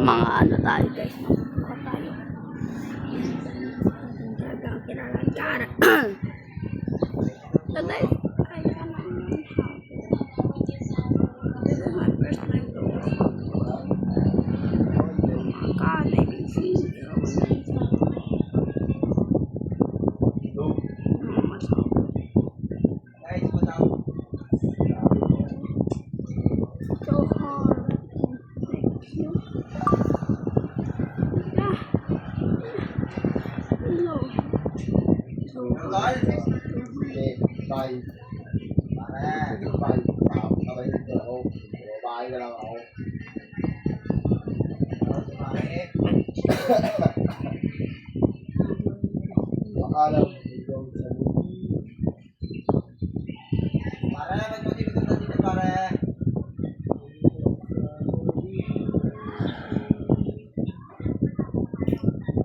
Mga ano tayo guys, mga tayo. Talagang kinalagara. So guys, I cannot learn how to. This is my first time doing this. Oh my god, I can see it. So hard. Thank you. Bye. Pare, bye. Sabay dito ako. Babae na lang ako. Akala mo yung pare, magpatibig na dito pare.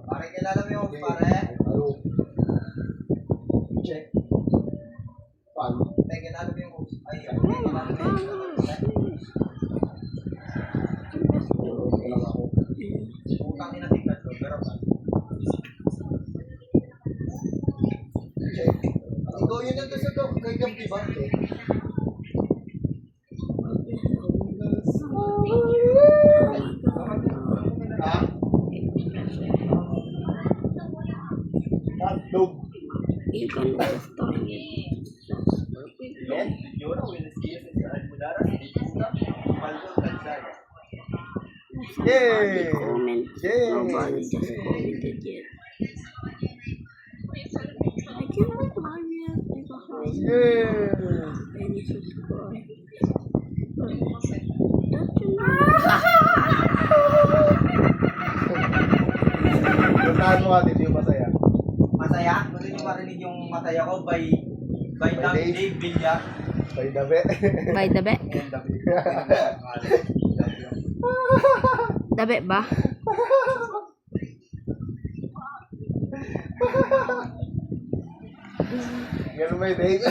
Pare, kilala mo yung pare? Check. Pan. Kilala mo yung host? Ay, kilala mo yung utang inatignan ko, pero pa. Check. Ikaw yun ang gusto ko, kay Gampi ba? Check. Ha? Dog. You can just start it. Yay! Comment. Yay! Nobody just commented yet. I cannot find yet because Yay! any subscribe. Puntahan mo natin yung masaya. Masaya? Gusto nyo marinig yung masaya ko by By Dave Villa. By dabe. By dabe? Dabe ba? Ganun ba yung Dave?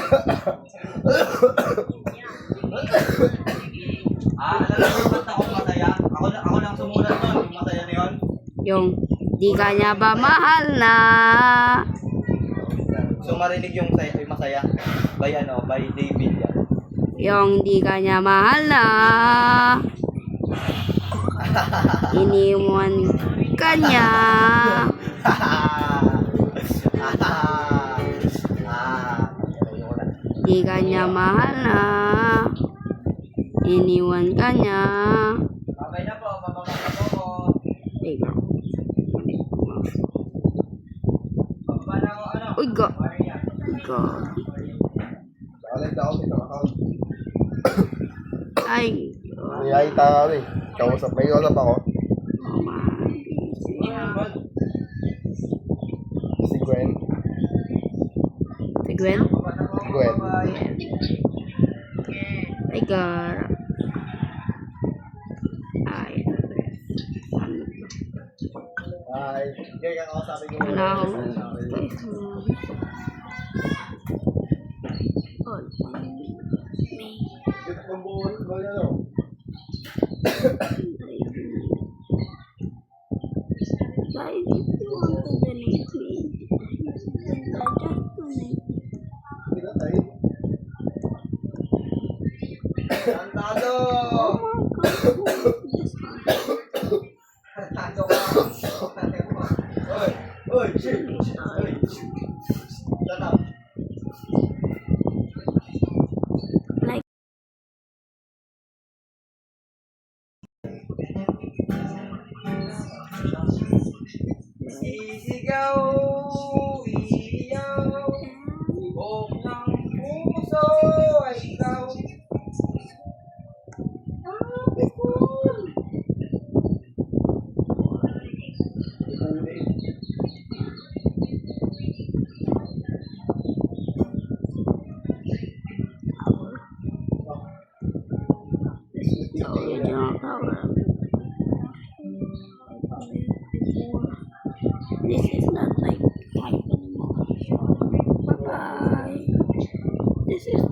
Alam mo ba't ako masaya? Ako lang sumulat nun, yung masaya na yun. Yung di ka niya ba mahal na? So marinig yung masaya by Dave Villa. Yung di ka niya mahal na. Iniwan ka niya. Di ka niya mahal na. Iniwan ka niya. Okay na po, mababasa po ko. Ikaw. Pababa na ako, ano? Uy, go. Ano yan? Go. Nakalag na ako sa account. Ay. Ay, tama rin. Kausap. May kausap ako. Si Gwen. Si Gwen? Gwen. Ay, gara. Ay. Ay, kaya kakausapin ko muna. Wala akong Dito kong buwan. Ano? Guys, if you want to delete me, just donate. Kita tayo. Tantado! Oh my god. Tantado ka! Oy! Oy! Shit! Oy! Shut up! Like, Sisigaw, iiyaw, ibog ng puso ay ikaw. the original tower. This is not like type anymore. So, bye bye. This is